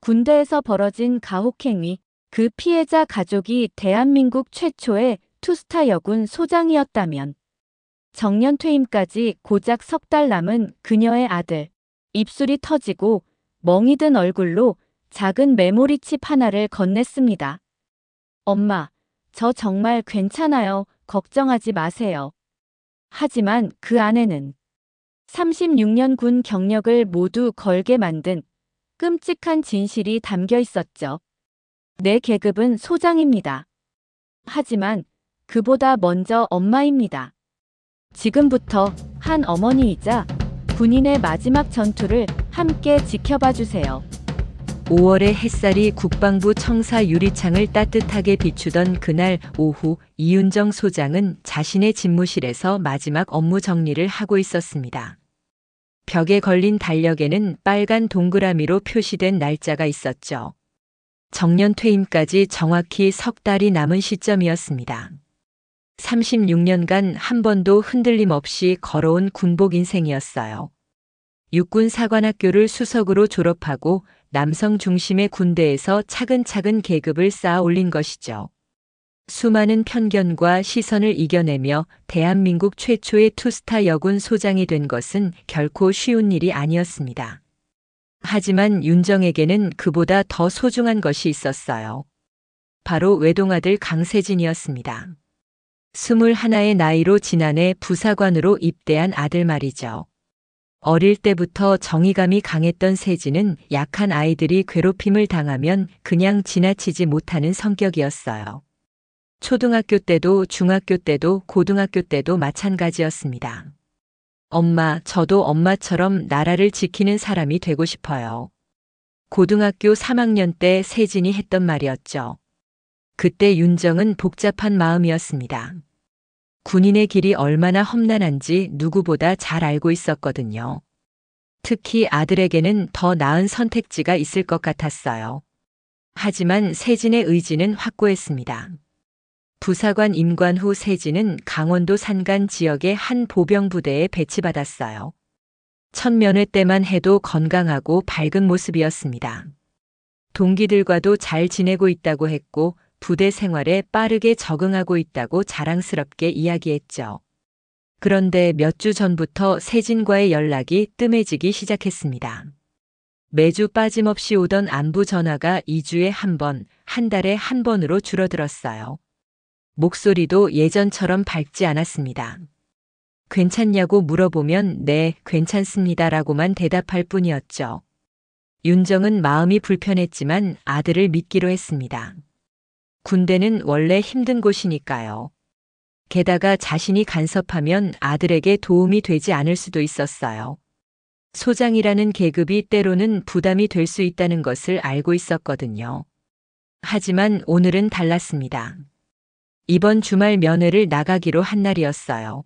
군대에서 벌어진 가혹행위, 그 피해자 가족이 대한민국 최초의 투스타 여군 소장이었다면 정년 퇴임까지 고작 석 달 남은 그녀의 아들, 입술이 터지고 멍이 든 얼굴로 작은 메모리칩 하나를 건넸습니다. 엄마, 저 정말 괜찮아요. 걱정하지 마세요. 하지만 그 안에는 36년 군 경력을 모두 걸게 만든 끔찍한 진실이 담겨 있었죠. 내 계급은 소장입니다. 하지만 그보다 먼저 엄마입니다. 지금부터 한 어머니이자 군인의 마지막 전투를 함께 지켜봐 주세요. 5월의 햇살이 국방부 청사 유리창을 따뜻하게 비추던 그날 오후 이윤정 소장은 자신의 집무실에서 마지막 업무 정리를 하고 있었습니다. 벽에 걸린 달력에는 빨간 동그라미로 표시된 날짜가 있었죠. 정년 퇴임까지 정확히 석 달이 남은 시점이었습니다. 36년간 한 번도 흔들림 없이 걸어온 군복 인생이었어요. 육군 사관학교를 수석으로 졸업하고 남성 중심의 군대에서 차근차근 계급을 쌓아 올린 것이죠. 수많은 편견과 시선을 이겨내며 대한민국 최초의 투스타 여군 소장이 된 것은 결코 쉬운 일이 아니었습니다. 하지만 윤정에게는 그보다 더 소중한 것이 있었어요. 바로 외동아들 강세진이었습니다. 21의 나이로 지난해 부사관으로 입대한 아들 말이죠. 어릴 때부터 정의감이 강했던 세진은 약한 아이들이 괴롭힘을 당하면 그냥 지나치지 못하는 성격이었어요. 초등학교 때도 중학교 때도 고등학교 때도 마찬가지였습니다. 엄마, 저도 엄마처럼 나라를 지키는 사람이 되고 싶어요. 고등학교 3학년 때 세진이 했던 말이었죠. 그때 윤정은 복잡한 마음이었습니다. 군인의 길이 얼마나 험난한지 누구보다 잘 알고 있었거든요. 특히 아들에게는 더 나은 선택지가 있을 것 같았어요. 하지만 세진의 의지는 확고했습니다. 부사관 임관 후 세진은 강원도 산간 지역의 한 보병부대에 배치받았어요. 첫 면회 때만 해도 건강하고 밝은 모습이었습니다. 동기들과도 잘 지내고 있다고 했고 부대 생활에 빠르게 적응하고 있다고 자랑스럽게 이야기했죠. 그런데 몇 주 전부터 세진과의 연락이 뜸해지기 시작했습니다. 매주 빠짐없이 오던 안부 전화가 2주에 한 번, 한 달에 한 번으로 줄어들었어요. 목소리도 예전처럼 밝지 않았습니다. 괜찮냐고 물어보면 네, 괜찮습니다라고만 대답할 뿐이었죠. 윤정은 마음이 불편했지만 아들을 믿기로 했습니다. 군대는 원래 힘든 곳이니까요. 게다가 자신이 간섭하면 아들에게 도움이 되지 않을 수도 있었어요. 소장이라는 계급이 때로는 부담이 될 수 있다는 것을 알고 있었거든요. 하지만 오늘은 달랐습니다. 이번 주말 면회를 나가기로 한 날이었어요.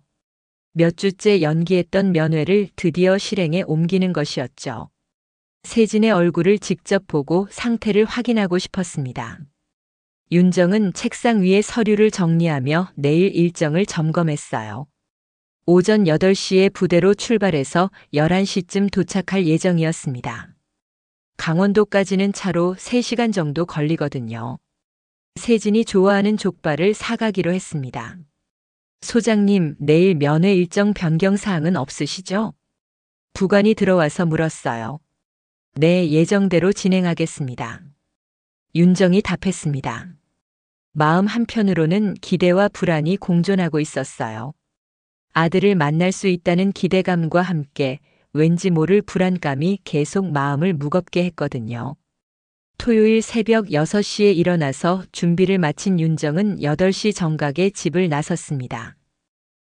몇 주째 연기했던 면회를 드디어 실행에 옮기는 것이었죠. 세진의 얼굴을 직접 보고 상태를 확인하고 싶었습니다. 윤정은 책상 위에 서류를 정리하며 내일 일정을 점검했어요. 오전 8시에 부대로 출발해서 11시쯤 도착할 예정이었습니다. 강원도까지는 차로 3시간 정도 걸리거든요. 세진이 좋아하는 족발을 사가기로 했습니다. 소장님, 내일 면회 일정 변경 사항은 없으시죠? 부관이 들어와서 물었어요. 네, 예정대로 진행하겠습니다. 윤정이 답했습니다. 마음 한편으로는 기대와 불안이 공존하고 있었어요. 아들을 만날 수 있다는 기대감과 함께 왠지 모를 불안감이 계속 마음을 무겁게 했거든요. 토요일 새벽 6시에 일어나서 준비를 마친 윤정은 8시 정각에 집을 나섰습니다.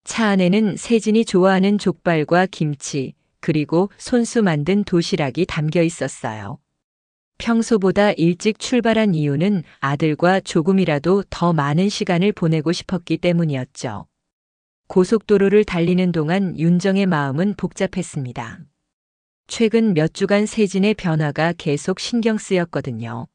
차 안에는 세진이 좋아하는 족발과 김치, 그리고 손수 만든 도시락이 담겨 있었어요. 평소보다 일찍 출발한 이유는 아들과 조금이라도 더 많은 시간을 보내고 싶었기 때문이었죠. 고속도로를 달리는 동안 윤정의 마음은 복잡했습니다. 최근 몇 주간 세진의 변화가 계속 신경 쓰였거든요.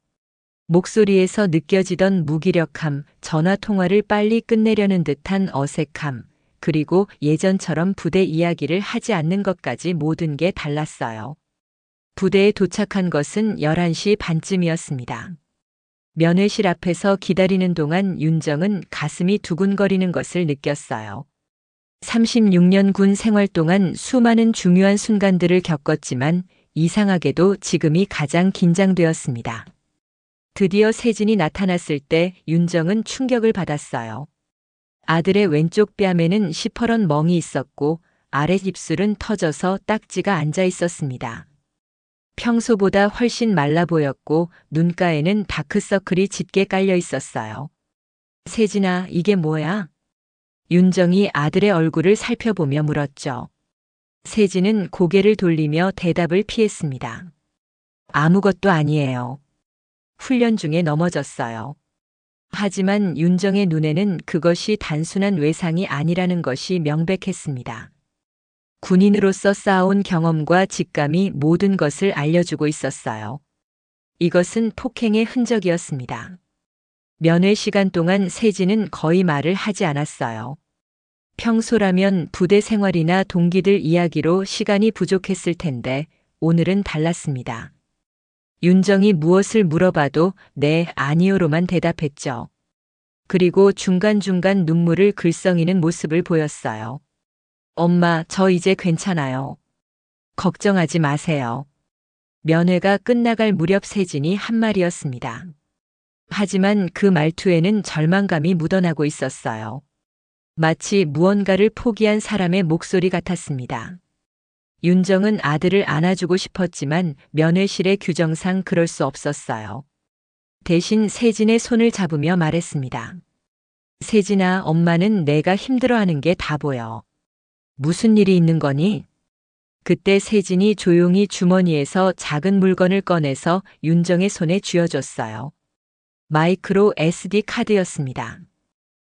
목소리에서 느껴지던 무기력함, 전화 통화를 빨리 끝내려는 듯한 어색함, 그리고 예전처럼 부대 이야기를 하지 않는 것까지 모든 게 달랐어요. 부대에 도착한 것은 11시 반쯤이었습니다. 면회실 앞에서 기다리는 동안 윤정은 가슴이 두근거리는 것을 느꼈어요. 36년 군 생활 동안 수많은 중요한 순간들을 겪었지만 이상하게도 지금이 가장 긴장되었습니다. 드디어 세진이 나타났을 때 윤정은 충격을 받았어요. 아들의 왼쪽 뺨에는 시퍼런 멍이 있었고 아래 입술은 터져서 딱지가 앉아 있었습니다. 평소보다 훨씬 말라 보였고 눈가에는 다크서클이 짙게 깔려 있었어요. 세진아, 이게 뭐야? 윤정이 아들의 얼굴을 살펴보며 물었죠. 세진은 고개를 돌리며 대답을 피했습니다. 아무것도 아니에요. 훈련 중에 넘어졌어요. 하지만 윤정의 눈에는 그것이 단순한 외상이 아니라는 것이 명백했습니다. 군인으로서 쌓아온 경험과 직감이 모든 것을 알려주고 있었어요. 이것은 폭행의 흔적이었습니다. 면회 시간 동안 세진은 거의 말을 하지 않았어요. 평소라면 부대 생활이나 동기들 이야기로 시간이 부족했을 텐데 오늘은 달랐습니다. 윤정이 무엇을 물어봐도 네, 아니요로만 대답했죠. 그리고 중간중간 눈물을 글썽이는 모습을 보였어요. 엄마, 저 이제 괜찮아요. 걱정하지 마세요. 면회가 끝나갈 무렵 세진이 한 말이었습니다. 하지만 그 말투에는 절망감이 묻어나고 있었어요. 마치 무언가를 포기한 사람의 목소리 같았습니다. 윤정은 아들을 안아주고 싶었지만 면회실의 규정상 그럴 수 없었어요. 대신 세진의 손을 잡으며 말했습니다. 세진아, 엄마는 내가 힘들어하는 게 다 보여. 무슨 일이 있는 거니? 그때 세진이 조용히 주머니에서 작은 물건을 꺼내서 윤정의 손에 쥐어줬어요. 마이크로 SD 카드였습니다.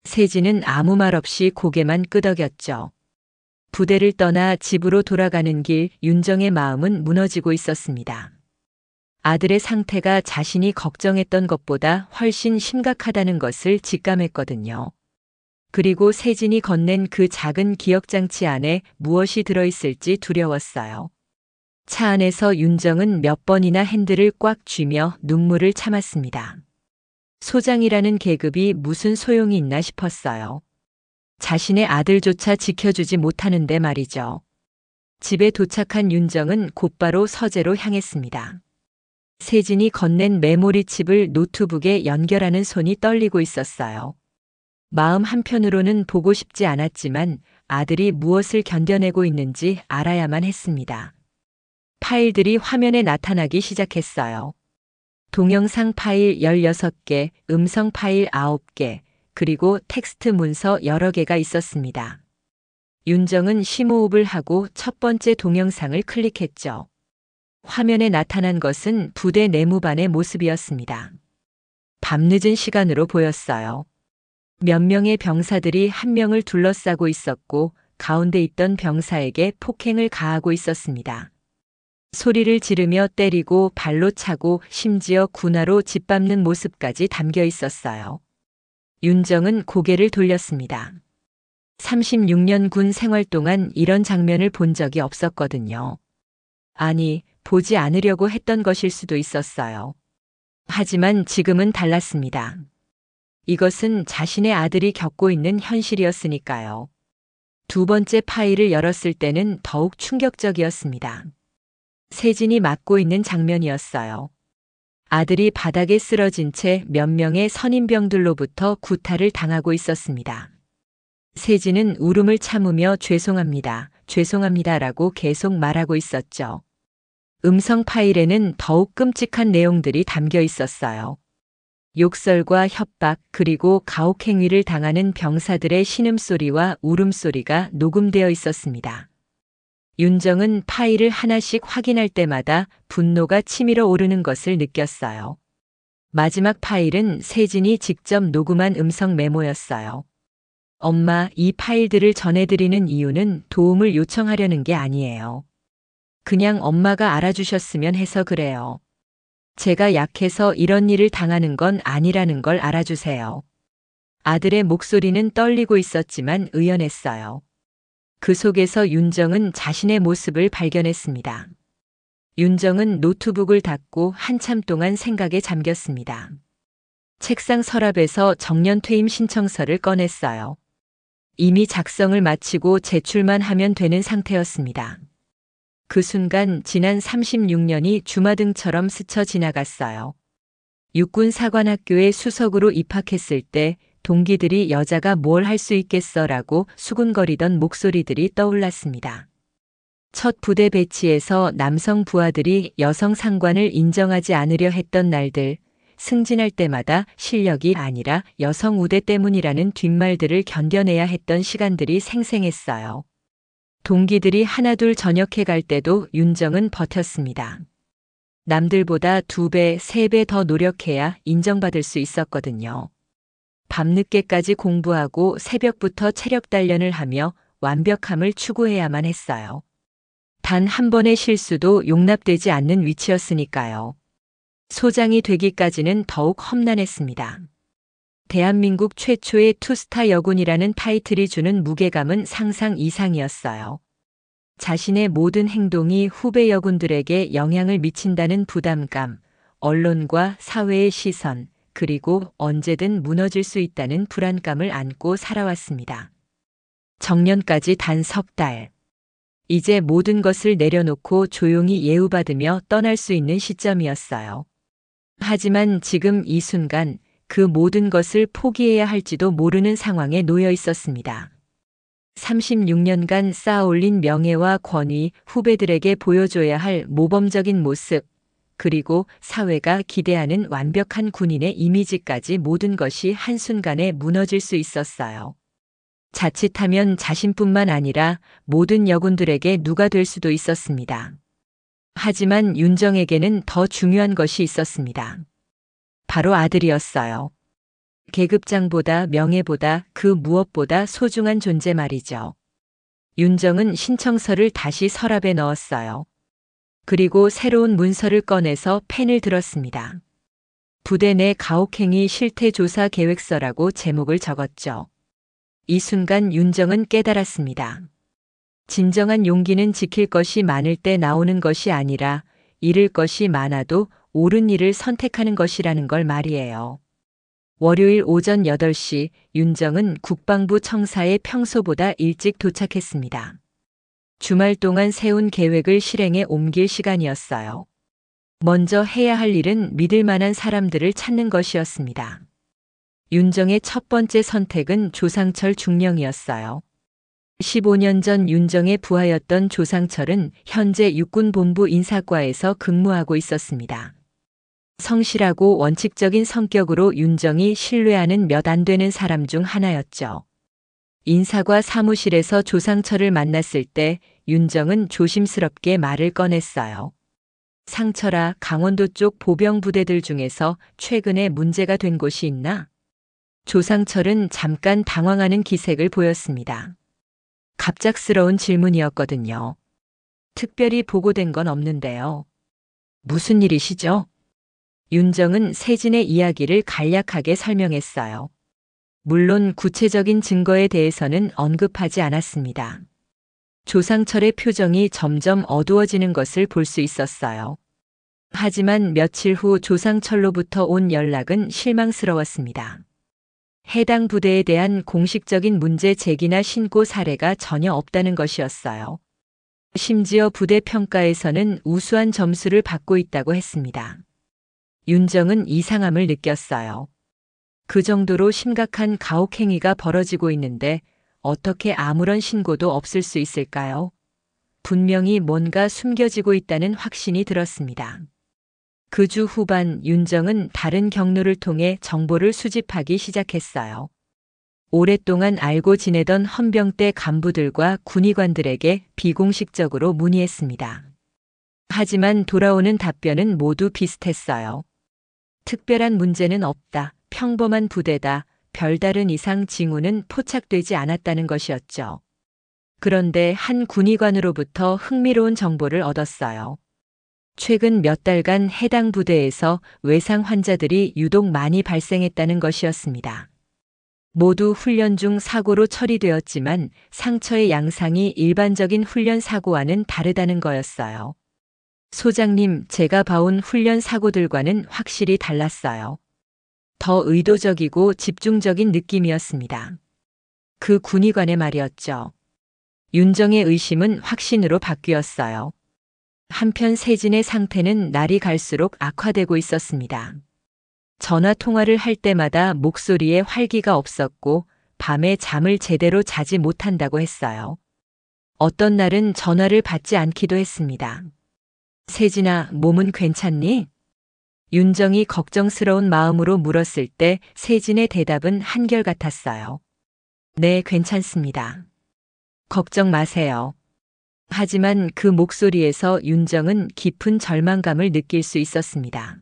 세진은 아무 말 없이 고개만 끄덕였죠. 부대를 떠나 집으로 돌아가는 길 윤정의 마음은 무너지고 있었습니다. 아들의 상태가 자신이 걱정했던 것보다 훨씬 심각하다는 것을 직감했거든요. 그리고 세진이 건넨 그 작은 기억장치 안에 무엇이 들어있을지 두려웠어요. 차 안에서 윤정은 몇 번이나 핸들을 꽉 쥐며 눈물을 참았습니다. 소장이라는 계급이 무슨 소용이 있나 싶었어요. 자신의 아들조차 지켜주지 못하는데 말이죠. 집에 도착한 윤정은 곧바로 서재로 향했습니다. 세진이 건넨 메모리 칩을 노트북에 연결하는 손이 떨리고 있었어요. 마음 한편으로는 보고 싶지 않았지만 아들이 무엇을 견뎌내고 있는지 알아야만 했습니다. 파일들이 화면에 나타나기 시작했어요. 동영상 파일 16개, 음성 파일 9개, 그리고 텍스트 문서 여러 개가 있었습니다. 윤정은 심호흡을 하고 첫 번째 동영상을 클릭했죠. 화면에 나타난 것은 부대 내무반의 모습이었습니다. 밤늦은 시간으로 보였어요. 몇 명의 병사들이 한 명을 둘러싸고 있었고 가운데 있던 병사에게 폭행을 가하고 있었습니다. 소리를 지르며 때리고 발로 차고 심지어 군화로 짓밟는 모습까지 담겨 있었어요. 윤정은 고개를 돌렸습니다. 36년 군 생활 동안 이런 장면을 본 적이 없었거든요. 아니, 보지 않으려고 했던 것일 수도 있었어요. 하지만 지금은 달랐습니다. 이것은 자신의 아들이 겪고 있는 현실이었으니까요. 두 번째 파일을 열었을 때는 더욱 충격적이었습니다. 세진이 맡고 있는 장면이었어요. 아들이 바닥에 쓰러진 채 몇 명의 선임병들로부터 구타를 당하고 있었습니다. 세진은 울음을 참으며 죄송합니다, 죄송합니다라고 계속 말하고 있었죠. 음성 파일에는 더욱 끔찍한 내용들이 담겨 있었어요. 욕설과 협박 그리고 가혹행위를 당하는 병사들의 신음소리와 울음소리가 녹음되어 있었습니다. 윤정은 파일을 하나씩 확인할 때마다 분노가 치밀어 오르는 것을 느꼈어요. 마지막 파일은 세진이 직접 녹음한 음성 메모였어요. 엄마, 이 파일들을 전해드리는 이유는 도움을 요청하려는 게 아니에요. 그냥 엄마가 알아주셨으면 해서 그래요. 제가 약해서 이런 일을 당하는 건 아니라는 걸 알아주세요. 아들의 목소리는 떨리고 있었지만 의연했어요. 그 속에서 윤정은 자신의 모습을 발견했습니다. 윤정은 노트북을 닫고 한참 동안 생각에 잠겼습니다. 책상 서랍에서 정년 퇴임 신청서를 꺼냈어요. 이미 작성을 마치고 제출만 하면 되는 상태였습니다. 그 순간 지난 36년이 주마등처럼 스쳐 지나갔어요. 육군사관학교에 수석으로 입학했을 때 동기들이 여자가 뭘 할 수 있겠어라고 수군거리던 목소리들이 떠올랐습니다. 첫 부대 배치에서 남성 부하들이 여성 상관을 인정하지 않으려 했던 날들, 승진할 때마다 실력이 아니라 여성 우대 때문이라는 뒷말들을 견뎌내야 했던 시간들이 생생했어요. 동기들이 하나둘 전역해 갈 때도 윤정은 버텼습니다. 남들보다 2배, 3배 더 노력해야 인정받을 수 있었거든요. 밤늦게까지 공부하고 새벽부터 체력 단련을 하며 완벽함을 추구해야만 했어요. 단 한 번의 실수도 용납되지 않는 위치였으니까요. 소장이 되기까지는 더욱 험난했습니다. 대한민국 최초의 투스타 여군이라는 타이틀이 주는 무게감은 상상 이상이었어요. 자신의 모든 행동이 후배 여군들에게 영향을 미친다는 부담감, 언론과 사회의 시선, 그리고 언제든 무너질 수 있다는 불안감을 안고 살아왔습니다. 정년까지 단 3달. 이제 모든 것을 내려놓고 조용히 예우받으며 떠날 수 있는 시점이었어요. 하지만 지금 이 순간 그 모든 것을 포기해야 할지도 모르는 상황에 놓여 있었습니다. 36년간 쌓아올린 명예와 권위, 후배들에게 보여줘야 할 모범적인 모습, 그리고 사회가 기대하는 완벽한 군인의 이미지까지 모든 것이 한순간에 무너질 수 있었어요. 자칫하면 자신뿐만 아니라 모든 여군들에게 누가 될 수도 있었습니다. 하지만 윤정에게는 더 중요한 것이 있었습니다. 바로 아들이었어요. 계급장보다 명예보다 그 무엇보다 소중한 존재 말이죠. 윤정은 신청서를 다시 서랍에 넣었어요. 그리고 새로운 문서를 꺼내서 펜을 들었습니다. 부대 내 가혹행위 실태조사 계획서라고 제목을 적었죠. 이 순간 윤정은 깨달았습니다. 진정한 용기는 지킬 것이 많을 때 나오는 것이 아니라 잃을 것이 많아도 옳은 일을 선택하는 것이라는 걸 말이에요. 월요일 오전 8시 윤정은 국방부 청사에 평소보다 일찍 도착했습니다. 주말 동안 세운 계획을 실행에 옮길 시간이었어요. 먼저 해야 할 일은 믿을 만한 사람들을 찾는 것이었습니다. 윤정의 첫 번째 선택은 조상철 중령이었어요. 15년 전 윤정의 부하였던 조상철은 현재 육군본부 인사과에서 근무하고 있었습니다. 성실하고 원칙적인 성격으로 윤정이 신뢰하는 몇 안 되는 사람 중 하나였죠. 인사과 사무실에서 조상철을 만났을 때 윤정은 조심스럽게 말을 꺼냈어요. 상철아, 강원도 쪽 보병 부대들 중에서 최근에 문제가 된 곳이 있나? 조상철은 잠깐 당황하는 기색을 보였습니다. 갑작스러운 질문이었거든요. 특별히 보고된 건 없는데요. 무슨 일이시죠? 윤정은 세진의 이야기를 간략하게 설명했어요. 물론 구체적인 증거에 대해서는 언급하지 않았습니다. 조상철의 표정이 점점 어두워지는 것을 볼 수 있었어요. 하지만 며칠 후 조상철로부터 온 연락은 실망스러웠습니다. 해당 부대에 대한 공식적인 문제 제기나 신고 사례가 전혀 없다는 것이었어요. 심지어 부대 평가에서는 우수한 점수를 받고 있다고 했습니다. 윤정은 이상함을 느꼈어요. 그 정도로 심각한 가혹행위가 벌어지고 있는데 어떻게 아무런 신고도 없을 수 있을까요? 분명히 뭔가 숨겨지고 있다는 확신이 들었습니다. 그 주 후반 윤정은 다른 경로를 통해 정보를 수집하기 시작했어요. 오랫동안 알고 지내던 헌병대 간부들과 군의관들에게 비공식적으로 문의했습니다. 하지만 돌아오는 답변은 모두 비슷했어요. 특별한 문제는 없다. 평범한 부대다. 별다른 이상 징후는 포착되지 않았다는 것이었죠. 그런데 한 군의관으로부터 흥미로운 정보를 얻었어요. 최근 몇 달간 해당 부대에서 외상 환자들이 유독 많이 발생했다는 것이었습니다. 모두 훈련 중 사고로 처리되었지만 상처의 양상이 일반적인 훈련 사고와는 다르다는 거였어요. 소장님, 제가 봐온 훈련 사고들과는 확실히 달랐어요. 더 의도적이고 집중적인 느낌이었습니다. 그 군의관의 말이었죠. 윤정의 의심은 확신으로 바뀌었어요. 한편 세진의 상태는 날이 갈수록 악화되고 있었습니다. 전화 통화를 할 때마다 목소리에 활기가 없었고 밤에 잠을 제대로 자지 못한다고 했어요. 어떤 날은 전화를 받지 않기도 했습니다. 세진아, 몸은 괜찮니? 윤정이 걱정스러운 마음으로 물었을 때 세진의 대답은 한결같았어요. 네, 괜찮습니다. 걱정 마세요. 하지만 그 목소리에서 윤정은 깊은 절망감을 느낄 수 있었습니다.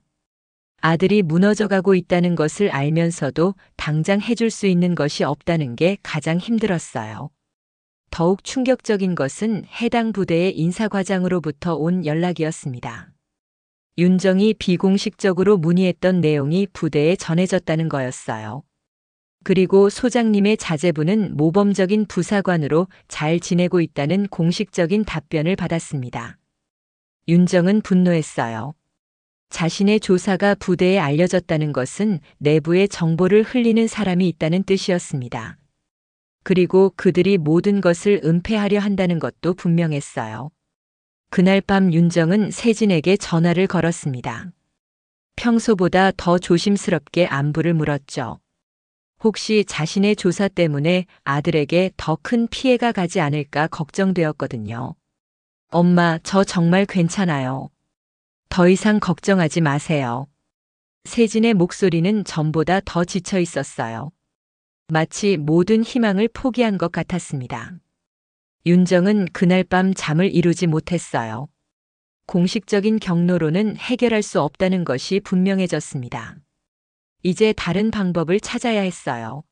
아들이 무너져가고 있다는 것을 알면서도 당장 해줄 수 있는 것이 없다는 게 가장 힘들었어요. 더욱 충격적인 것은 해당 부대의 인사과장으로부터 온 연락이었습니다. 윤정이 비공식적으로 문의했던 내용이 부대에 전해졌다는 거였어요. 그리고 소장님의 자제분은 모범적인 부사관으로 잘 지내고 있다는 공식적인 답변을 받았습니다. 윤정은 분노했어요. 자신의 조사가 부대에 알려졌다는 것은 내부의 정보를 흘리는 사람이 있다는 뜻이었습니다. 그리고 그들이 모든 것을 은폐하려 한다는 것도 분명했어요. 그날 밤 윤정은 세진에게 전화를 걸었습니다. 평소보다 더 조심스럽게 안부를 물었죠. 혹시 자신의 조사 때문에 아들에게 더 큰 피해가 가지 않을까 걱정되었거든요. 엄마, 저 정말 괜찮아요. 더 이상 걱정하지 마세요. 세진의 목소리는 전보다 더 지쳐 있었어요. 마치 모든 희망을 포기한 것 같았습니다. 윤정은 그날 밤 잠을 이루지 못했어요. 공식적인 경로로는 해결할 수 없다는 것이 분명해졌습니다. 이제 다른 방법을 찾아야 했어요.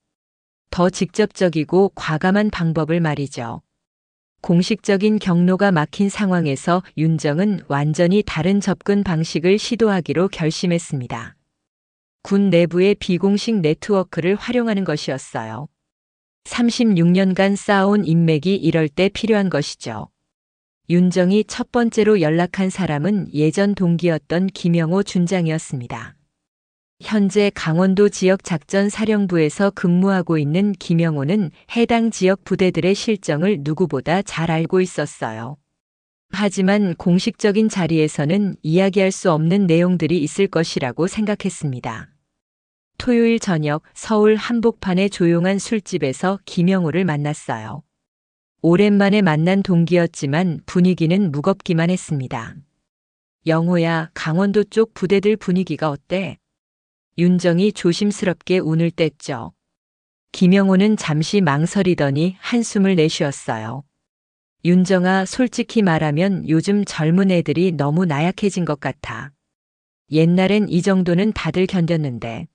더 직접적이고 과감한 방법을 말이죠. 공식적인 경로가 막힌 상황에서 윤정은 완전히 다른 접근 방식을 시도하기로 결심했습니다. 군 내부의 비공식 네트워크를 활용하는 것이었어요. 36년간 쌓아온 인맥이 이럴 때 필요한 것이죠. 윤정이 첫 번째로 연락한 사람은 예전 동기였던 김영호 준장이었습니다. 현재 강원도 지역 작전사령부에서 근무하고 있는 김영호는 해당 지역 부대들의 실정을 누구보다 잘 알고 있었어요. 하지만 공식적인 자리에서는 이야기할 수 없는 내용들이 있을 것이라고 생각했습니다. 토요일 저녁 서울 한복판의 조용한 술집에서 김영호를 만났어요. 오랜만에 만난 동기였지만 분위기는 무겁기만 했습니다. 영호야, 강원도 쪽 부대들 분위기가 어때? 윤정이 조심스럽게 운을 뗐죠. 김영호는 잠시 망설이더니 한숨을 내쉬었어요. 윤정아, 솔직히 말하면 요즘 젊은 애들이 너무 나약해진 것 같아. 옛날엔 이 정도는 다들 견뎠는데.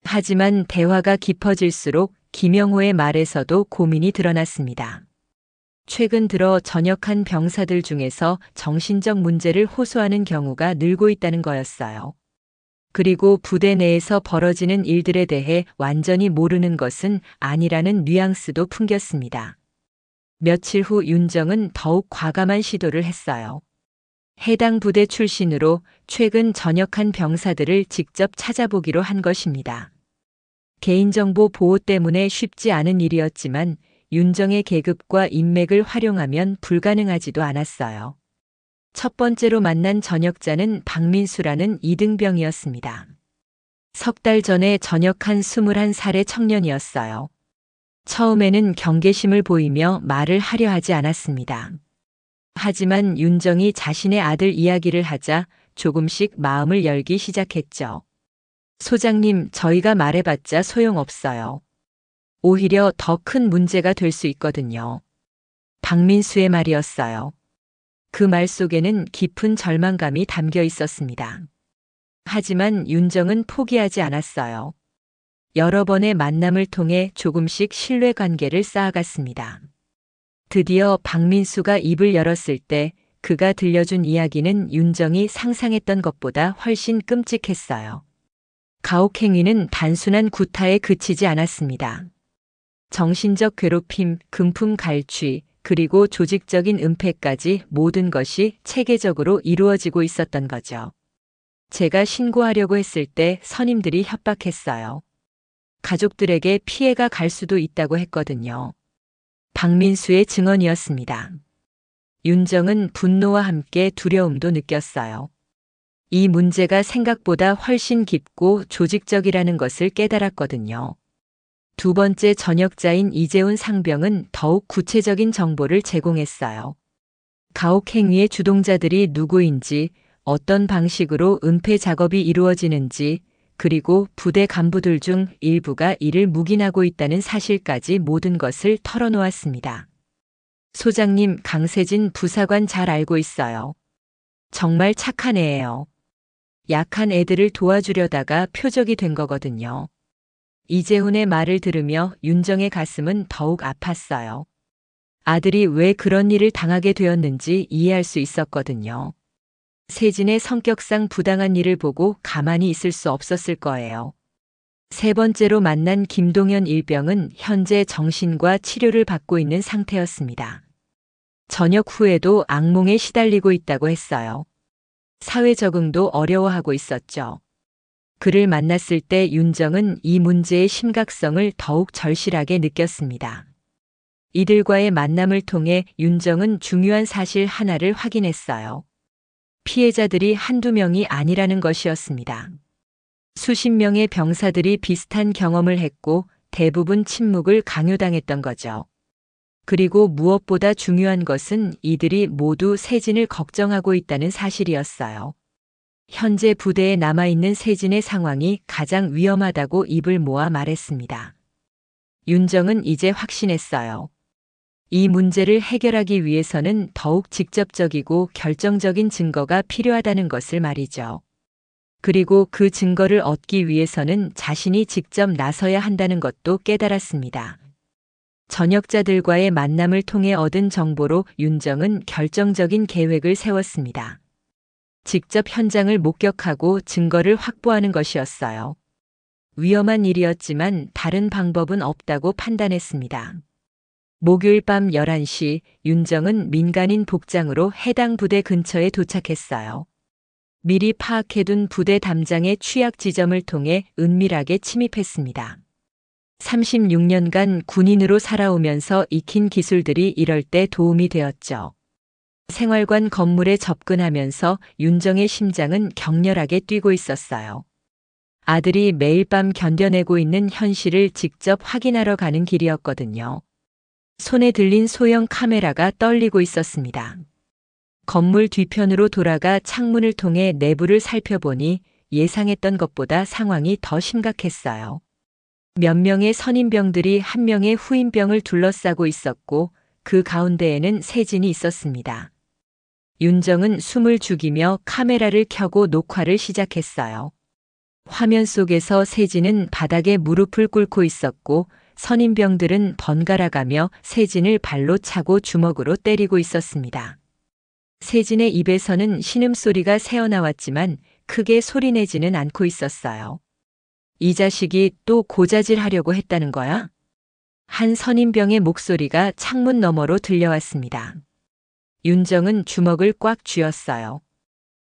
하지만 대화가 깊어질수록 김영호의 말에서도 고민이 드러났습니다. 최근 들어 전역한 병사들 중에서 정신적 문제를 호소하는 경우가 늘고 있다는 거였어요. 그리고 부대 내에서 벌어지는 일들에 대해 완전히 모르는 것은 아니라는 뉘앙스도 풍겼습니다. 며칠 후 윤정은 더욱 과감한 시도를 했어요. 해당 부대 출신으로 최근 전역한 병사들을 직접 찾아보기로 한 것입니다. 개인정보 보호 때문에 쉽지 않은 일이었지만 윤정의 계급과 인맥을 활용하면 불가능하지도 않았어요. 첫 번째로 만난 전역자는 박민수라는 이등병이었습니다. 석 달 전에 전역한 21살의 청년이었어요. 처음에는 경계심을 보이며 말을 하려 하지 않았습니다. 하지만 윤정이 자신의 아들 이야기를 하자 조금씩 마음을 열기 시작했죠. 소장님, 저희가 말해봤자 소용없어요. 오히려 더 큰 문제가 될 수 있거든요. 박민수의 말이었어요. 그 말 속에는 깊은 절망감이 담겨 있었습니다. 하지만 윤정은 포기하지 않았어요. 여러 번의 만남을 통해 조금씩 신뢰관계를 쌓아갔습니다. 드디어 박민수가 입을 열었을 때 그가 들려준 이야기는 윤정이 상상했던 것보다 훨씬 끔찍했어요. 가혹행위는 단순한 구타에 그치지 않았습니다. 정신적 괴롭힘, 금품 갈취, 그리고 조직적인 은폐까지 모든 것이 체계적으로 이루어지고 있었던 거죠. 제가 신고하려고 했을 때 선임들이 협박했어요. 가족들에게 피해가 갈 수도 있다고 했거든요. 박민수의 증언이었습니다. 윤정은 분노와 함께 두려움도 느꼈어요. 이 문제가 생각보다 훨씬 깊고 조직적이라는 것을 깨달았거든요. 두 번째 전역자인 이재훈 상병은 더욱 구체적인 정보를 제공했어요. 가혹행위의 주동자들이 누구인지, 어떤 방식으로 은폐 작업이 이루어지는지, 그리고 부대 간부들 중 일부가 이를 묵인하고 있다는 사실까지 모든 것을 털어놓았습니다. 소장님, 강세진 부사관 잘 알고 있어요. 정말 착한 애예요. 약한 애들을 도와주려다가 표적이 된 거거든요. 이재훈의 말을 들으며 윤정의 가슴은 더욱 아팠어요. 아들이 왜 그런 일을 당하게 되었는지 이해할 수 있었거든요. 세진의 성격상 부당한 일을 보고 가만히 있을 수 없었을 거예요. 세 번째로 만난 김동현 일병은 현재 정신과 치료를 받고 있는 상태였습니다. 전역 후에도 악몽에 시달리고 있다고 했어요. 사회 적응도 어려워하고 있었죠. 그를 만났을 때 윤정은 이 문제의 심각성을 더욱 절실하게 느꼈습니다. 이들과의 만남을 통해 윤정은 중요한 사실 하나를 확인했어요. 피해자들이 한두 명이 아니라는 것이었습니다. 수십 명의 병사들이 비슷한 경험을 했고 대부분 침묵을 강요당했던 거죠. 그리고 무엇보다 중요한 것은 이들이 모두 세진을 걱정하고 있다는 사실이었어요. 현재 부대에 남아있는 세진의 상황이 가장 위험하다고 입을 모아 말했습니다. 윤정은 이제 확신했어요. 이 문제를 해결하기 위해서는 더욱 직접적이고 결정적인 증거가 필요하다는 것을 말이죠. 그리고 그 증거를 얻기 위해서는 자신이 직접 나서야 한다는 것도 깨달았습니다. 전역자들과의 만남을 통해 얻은 정보로 윤정은 결정적인 계획을 세웠습니다. 직접 현장을 목격하고 증거를 확보하는 것이었어요. 위험한 일이었지만 다른 방법은 없다고 판단했습니다. 목요일 밤 11시 윤정은 민간인 복장으로 해당 부대 근처에 도착했어요. 미리 파악해둔 부대 담장의 취약 지점을 통해 은밀하게 침입했습니다. 36년간 군인으로 살아오면서 익힌 기술들이 이럴 때 도움이 되었죠. 생활관 건물에 접근하면서 윤정의 심장은 격렬하게 뛰고 있었어요. 아들이 매일 밤 견뎌내고 있는 현실을 직접 확인하러 가는 길이었거든요. 손에 들린 소형 카메라가 떨리고 있었습니다. 건물 뒤편으로 돌아가 창문을 통해 내부를 살펴보니 예상했던 것보다 상황이 더 심각했어요. 몇 명의 선임병들이 한 명의 후임병을 둘러싸고 있었고 그 가운데에는 세진이 있었습니다. 윤정은 숨을 죽이며 카메라를 켜고 녹화를 시작했어요. 화면 속에서 세진은 바닥에 무릎을 꿇고 있었고 선임병들은 번갈아가며 세진을 발로 차고 주먹으로 때리고 있었습니다. 세진의 입에서는 신음소리가 새어나왔지만 크게 소리내지는 않고 있었어요. 이 자식이 또 고자질하려고 했다는 거야? 한 선임병의 목소리가 창문 너머로 들려왔습니다. 윤정은 주먹을 꽉 쥐었어요.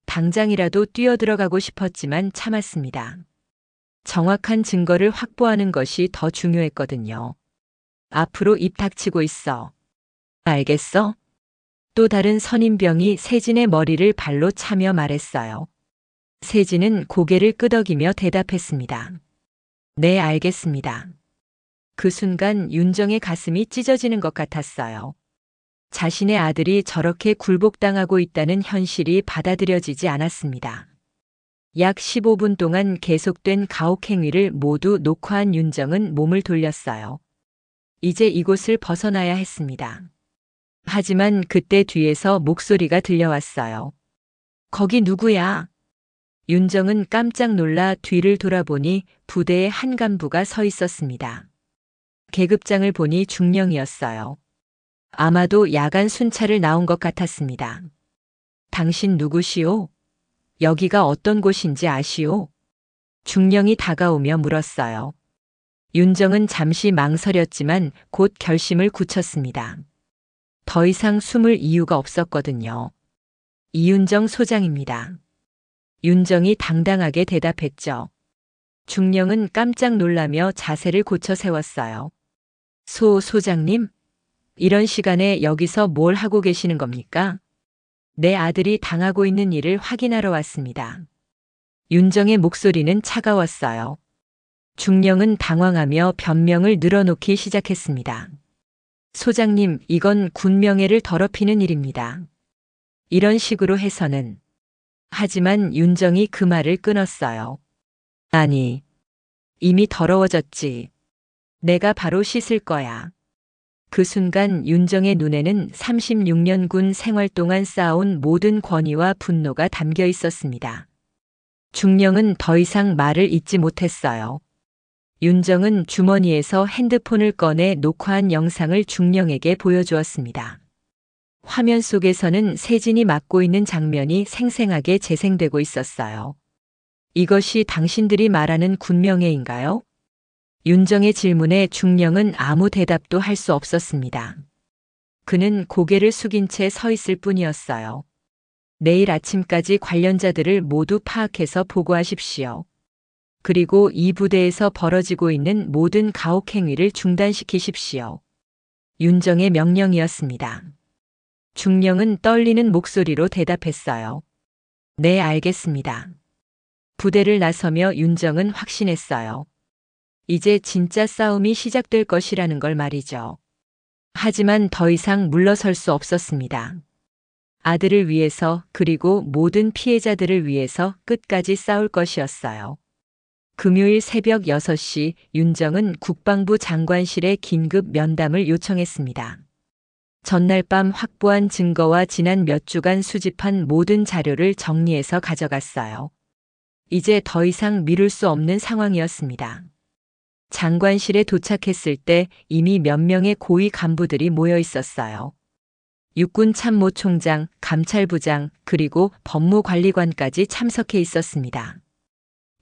당장이라도 뛰어들어가고 싶었지만 참았습니다. 정확한 증거를 확보하는 것이 더 중요했거든요. 앞으로 입 닥치고 있어. 알겠어? 또 다른 선임병이 세진의 머리를 발로 차며 말했어요. 세진은 고개를 끄덕이며 대답했습니다. 네, 알겠습니다. 그 순간 윤정의 가슴이 찢어지는 것 같았어요. 자신의 아들이 저렇게 굴복당하고 있다는 현실이 받아들여지지 않았습니다. 약 15분 동안 계속된 가혹행위를 모두 녹화한 윤정은 몸을 돌렸어요. 이제 이곳을 벗어나야 했습니다. 하지만 그때 뒤에서 목소리가 들려왔어요. 거기 누구야? 윤정은 깜짝 놀라 뒤를 돌아보니 부대의 한 간부가 서 있었습니다. 계급장을 보니 중령이었어요. 아마도 야간 순찰을 나온 것 같았습니다. 당신 누구시오? 여기가 어떤 곳인지 아시오? 중령이 다가오며 물었어요. 윤정은 잠시 망설였지만 곧 결심을 굳혔습니다. 더 이상 숨을 이유가 없었거든요. 이윤정 소장입니다. 윤정이 당당하게 대답했죠. 중령은 깜짝 놀라며 자세를 고쳐 세웠어요. 소장님? 이런 시간에 여기서 뭘 하고 계시는 겁니까? 내 아들이 당하고 있는 일을 확인하러 왔습니다. 윤정의 목소리는 차가웠어요. 중령은 당황하며 변명을 늘어놓기 시작했습니다. 소장님, 이건 군 명예를 더럽히는 일입니다. 이런 식으로 해서는. 하지만 윤정이 그 말을 끊었어요. 아니, 이미 더러워졌지. 내가 바로 씻을 거야. 그 순간 윤정의 눈에는 36년 군 생활 동안 쌓아온 모든 권위와 분노가 담겨 있었습니다. 중령은 더 이상 말을 잇지 못했어요. 윤정은 주머니에서 핸드폰을 꺼내 녹화한 영상을 중령에게 보여주었습니다. 화면 속에서는 세진이 맡고 있는 장면이 생생하게 재생되고 있었어요. 이것이 당신들이 말하는 군명예인가요? 윤정의 질문에 중령은 아무 대답도 할 수 없었습니다. 그는 고개를 숙인 채 서 있을 뿐이었어요. 내일 아침까지 관련자들을 모두 파악해서 보고하십시오. 그리고 이 부대에서 벌어지고 있는 모든 가혹 행위를 중단시키십시오. 윤정의 명령이었습니다. 중령은 떨리는 목소리로 대답했어요. 네, 알겠습니다. 부대를 나서며 윤정은 확신했어요. 이제 진짜 싸움이 시작될 것이라는 걸 말이죠. 하지만 더 이상 물러설 수 없었습니다. 아들을 위해서 그리고 모든 피해자들을 위해서 끝까지 싸울 것이었어요. 금요일 새벽 6시 윤정은 국방부 장관실에 긴급 면담을 요청했습니다. 전날 밤 확보한 증거와 지난 몇 주간 수집한 모든 자료를 정리해서 가져갔어요. 이제 더 이상 미룰 수 없는 상황이었습니다. 장관실에 도착했을 때 이미 몇 명의 고위 간부들이 모여 있었어요. 육군 참모총장, 감찰부장, 그리고 법무관리관까지 참석해 있었습니다.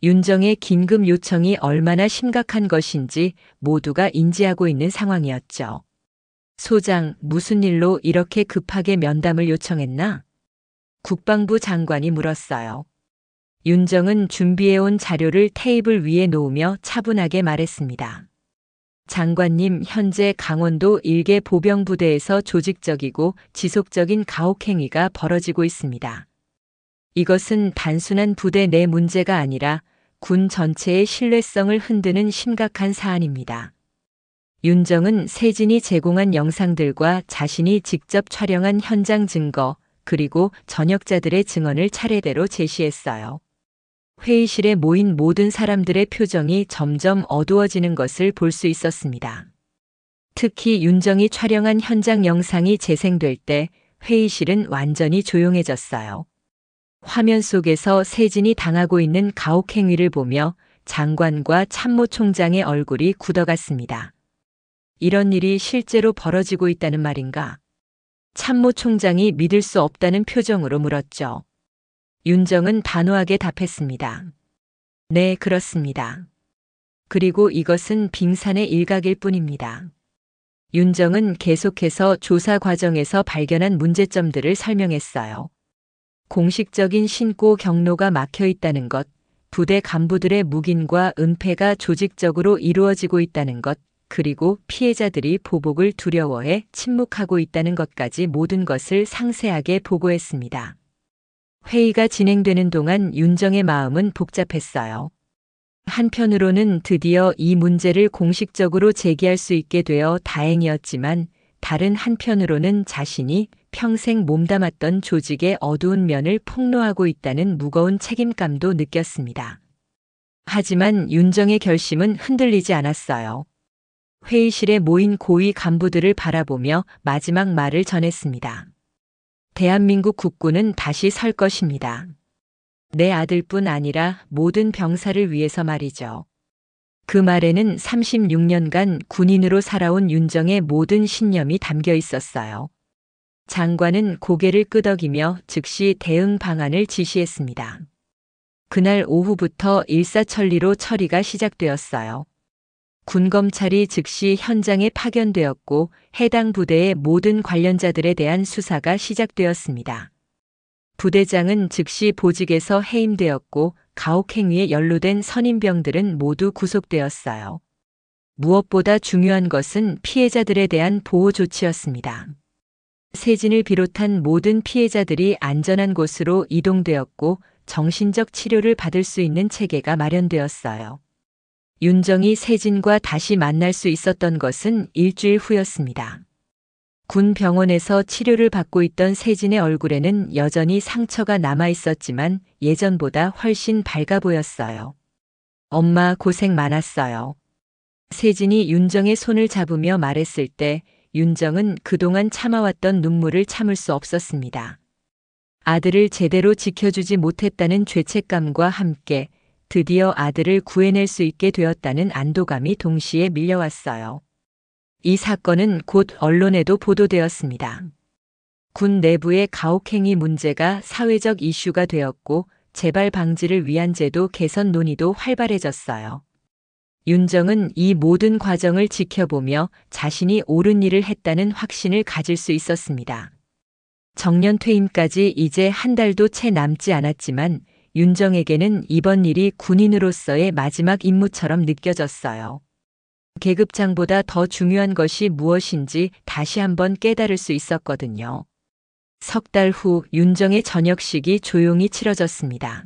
윤정의 긴급 요청이 얼마나 심각한 것인지 모두가 인지하고 있는 상황이었죠. 소장, 무슨 일로 이렇게 급하게 면담을 요청했나? 국방부 장관이 물었어요. 윤정은 준비해온 자료를 테이블 위에 놓으며 차분하게 말했습니다. 장관님, 현재 강원도 일개 보병부대에서 조직적이고 지속적인 가혹행위가 벌어지고 있습니다. 이것은 단순한 부대 내 문제가 아니라 군 전체의 신뢰성을 흔드는 심각한 사안입니다. 윤정은 세진이 제공한 영상들과 자신이 직접 촬영한 현장 증거, 그리고 전역자들의 증언을 차례대로 제시했어요. 회의실에 모인 모든 사람들의 표정이 점점 어두워지는 것을 볼 수 있었습니다. 특히 윤정이 촬영한 현장 영상이 재생될 때 회의실은 완전히 조용해졌어요. 화면 속에서 세진이 당하고 있는 가혹행위를 보며 장관과 참모총장의 얼굴이 굳어갔습니다. 이런 일이 실제로 벌어지고 있다는 말인가? 참모총장이 믿을 수 없다는 표정으로 물었죠. 윤정은 단호하게 답했습니다. 네, 그렇습니다. 그리고 이것은 빙산의 일각일 뿐입니다. 윤정은 계속해서 조사 과정에서 발견한 문제점들을 설명했어요. 공식적인 신고 경로가 막혀 있다는 것, 부대 간부들의 묵인과 은폐가 조직적으로 이루어지고 있다는 것, 그리고 피해자들이 보복을 두려워해 침묵하고 있다는 것까지 모든 것을 상세하게 보고했습니다. 회의가 진행되는 동안 윤정의 마음은 복잡했어요. 한편으로는 드디어 이 문제를 공식적으로 제기할 수 있게 되어 다행이었지만 다른 한편으로는 자신이 평생 몸담았던 조직의 어두운 면을 폭로하고 있다는 무거운 책임감도 느꼈습니다. 하지만 윤정의 결심은 흔들리지 않았어요. 회의실에 모인 고위 간부들을 바라보며 마지막 말을 전했습니다. 대한민국 국군은 다시 설 것입니다. 내 아들뿐 아니라 모든 병사를 위해서 말이죠. 그 말에는 36년간 군인으로 살아온 윤정의 모든 신념이 담겨 있었어요. 장관은 고개를 끄덕이며 즉시 대응 방안을 지시했습니다. 그날 오후부터 일사천리로 처리가 시작되었어요. 군검찰이 즉시 현장에 파견되었고 해당 부대의 모든 관련자들에 대한 수사가 시작되었습니다. 부대장은 즉시 보직에서 해임되었고 가혹행위에 연루된 선임병들은 모두 구속되었어요. 무엇보다 중요한 것은 피해자들에 대한 보호 조치였습니다. 세진을 비롯한 모든 피해자들이 안전한 곳으로 이동되었고 정신적 치료를 받을 수 있는 체계가 마련되었어요. 윤정이 세진과 다시 만날 수 있었던 것은 일주일 후였습니다. 군 병원에서 치료를 받고 있던 세진의 얼굴에는 여전히 상처가 남아 있었지만 예전보다 훨씬 밝아 보였어요. 엄마 고생 많았어요. 세진이 윤정의 손을 잡으며 말했을 때 윤정은 그동안 참아왔던 눈물을 참을 수 없었습니다. 아들을 제대로 지켜주지 못했다는 죄책감과 함께 드디어 아들을 구해낼 수 있게 되었다는 안도감이 동시에 밀려왔어요. 이 사건은 곧 언론에도 보도되었습니다. 군 내부의 가혹행위 문제가 사회적 이슈가 되었고 재발 방지를 위한 제도 개선 논의도 활발해졌어요. 윤정은 이 모든 과정을 지켜보며 자신이 옳은 일을 했다는 확신을 가질 수 있었습니다. 정년 퇴임까지 이제 한 달도 채 남지 않았지만 윤정에게는 이번 일이 군인으로서의 마지막 임무처럼 느껴졌어요. 계급장보다 더 중요한 것이 무엇인지 다시 한번 깨달을 수 있었거든요. 석 달 후 윤정의 저녁식이 조용히 치러졌습니다.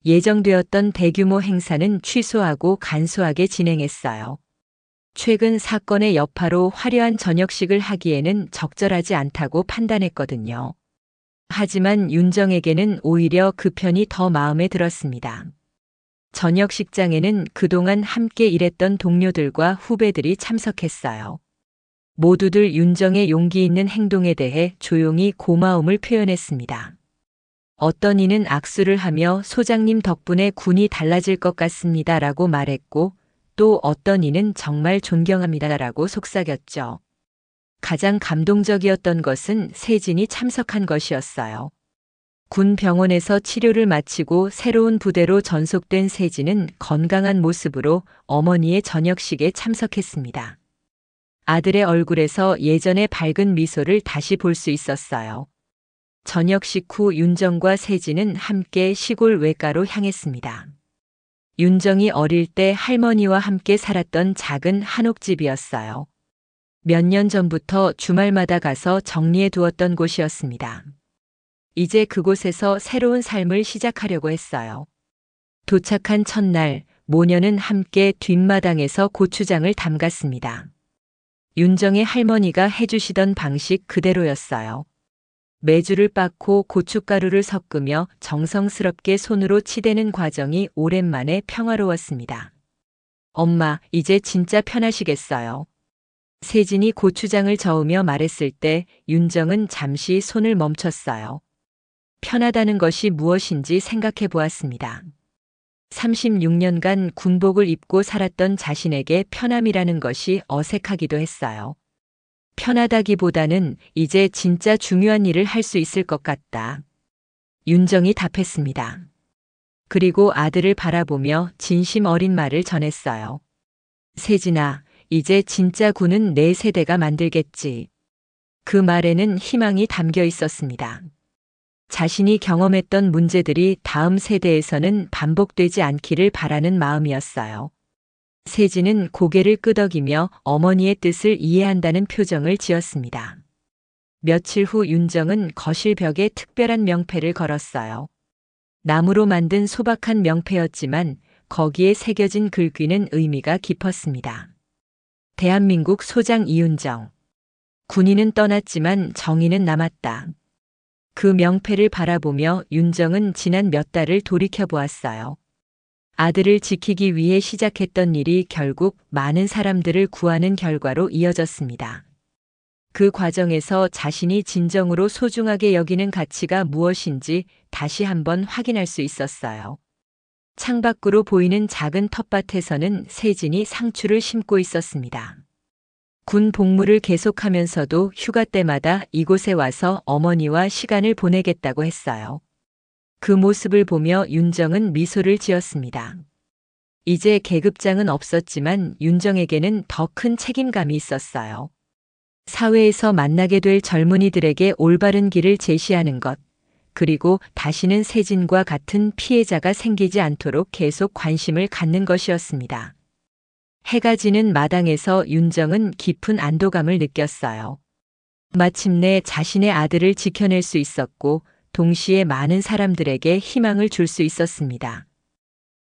예정되었던 대규모 행사는 취소하고 간소하게 진행했어요. 최근 사건의 여파로 화려한 저녁식을 하기에는 적절하지 않다고 판단했거든요. 하지만 윤정에게는 오히려 그 편이 더 마음에 들었습니다. 저녁식장에는 그동안 함께 일했던 동료들과 후배들이 참석했어요. 모두들 윤정의 용기 있는 행동에 대해 조용히 고마움을 표현했습니다. 어떤 이는 악수를 하며 소장님 덕분에 군이 달라질 것 같습니다 라고 말했고 또 어떤 이는 정말 존경합니다 라고 속삭였죠. 가장 감동적이었던 것은 세진이 참석한 것이었어요. 군 병원에서 치료를 마치고 새로운 부대로 전속된 세진은 건강한 모습으로 어머니의 저녁식에 참석했습니다. 아들의 얼굴에서 예전의 밝은 미소를 다시 볼 수 있었어요. 저녁식 후 윤정과 세진은 함께 시골 외가로 향했습니다. 윤정이 어릴 때 할머니와 함께 살았던 작은 한옥집이었어요. 몇 년 전부터 주말마다 가서 정리해 두었던 곳이었습니다. 이제 그곳에서 새로운 삶을 시작하려고 했어요. 도착한 첫날, 모녀는 함께 뒷마당에서 고추장을 담갔습니다. 윤정의 할머니가 해주시던 방식 그대로였어요. 메주를 빻고 고춧가루를 섞으며 정성스럽게 손으로 치대는 과정이 오랜만에 평화로웠습니다. 엄마, 이제 진짜 편하시겠어요. 세진이 고추장을 저으며 말했을 때 윤정은 잠시 손을 멈췄어요. 편하다는 것이 무엇인지 생각해 보았습니다. 36년간 군복을 입고 살았던 자신에게 편함이라는 것이 어색하기도 했어요. 편하다기보다는 이제 진짜 중요한 일을 할 수 있을 것 같다. 윤정이 답했습니다. 그리고 아들을 바라보며 진심 어린 말을 전했어요. 세진아, 이제 진짜 군은 내 세대가 만들겠지. 그 말에는 희망이 담겨 있었습니다. 자신이 경험했던 문제들이 다음 세대에서는 반복되지 않기를 바라는 마음이었어요. 세진은 고개를 끄덕이며 어머니의 뜻을 이해한다는 표정을 지었습니다. 며칠 후 윤정은 거실 벽에 특별한 명패를 걸었어요. 나무로 만든 소박한 명패였지만 거기에 새겨진 글귀는 의미가 깊었습니다. 대한민국 소장 이윤정. 군인은 떠났지만 정의는 남았다. 그 명패를 바라보며 윤정은 지난 몇 달을 돌이켜보았어요. 아들을 지키기 위해 시작했던 일이 결국 많은 사람들을 구하는 결과로 이어졌습니다. 그 과정에서 자신이 진정으로 소중하게 여기는 가치가 무엇인지 다시 한번 확인할 수 있었어요. 창밖으로 보이는 작은 텃밭에서는 세진이 상추를 심고 있었습니다. 군 복무를 계속하면서도 휴가 때마다 이곳에 와서 어머니와 시간을 보내겠다고 했어요. 그 모습을 보며 윤정은 미소를 지었습니다. 이제 계급장은 없었지만 윤정에게는 더 큰 책임감이 있었어요. 사회에서 만나게 될 젊은이들에게 올바른 길을 제시하는 것, 그리고 다시는 세진과 같은 피해자가 생기지 않도록 계속 관심을 갖는 것이었습니다. 해가 지는 마당에서 윤정은 깊은 안도감을 느꼈어요. 마침내 자신의 아들을 지켜낼 수 있었고, 동시에 많은 사람들에게 희망을 줄 수 있었습니다.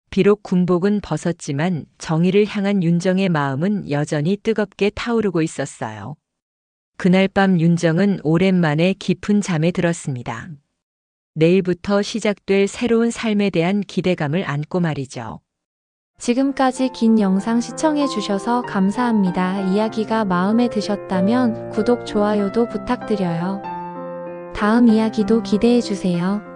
비록 군복은 벗었지만 정의를 향한 윤정의 마음은 여전히 뜨겁게 타오르고 있었어요. 그날 밤 윤정은 오랜만에 깊은 잠에 들었습니다. 내일부터 시작될 새로운 삶에 대한 기대감을 안고 말이죠. 지금까지 긴 영상 시청해 주셔서 감사합니다. 이야기가 마음에 드셨다면 구독, 좋아요도 부탁드려요. 다음 이야기도 기대해 주세요.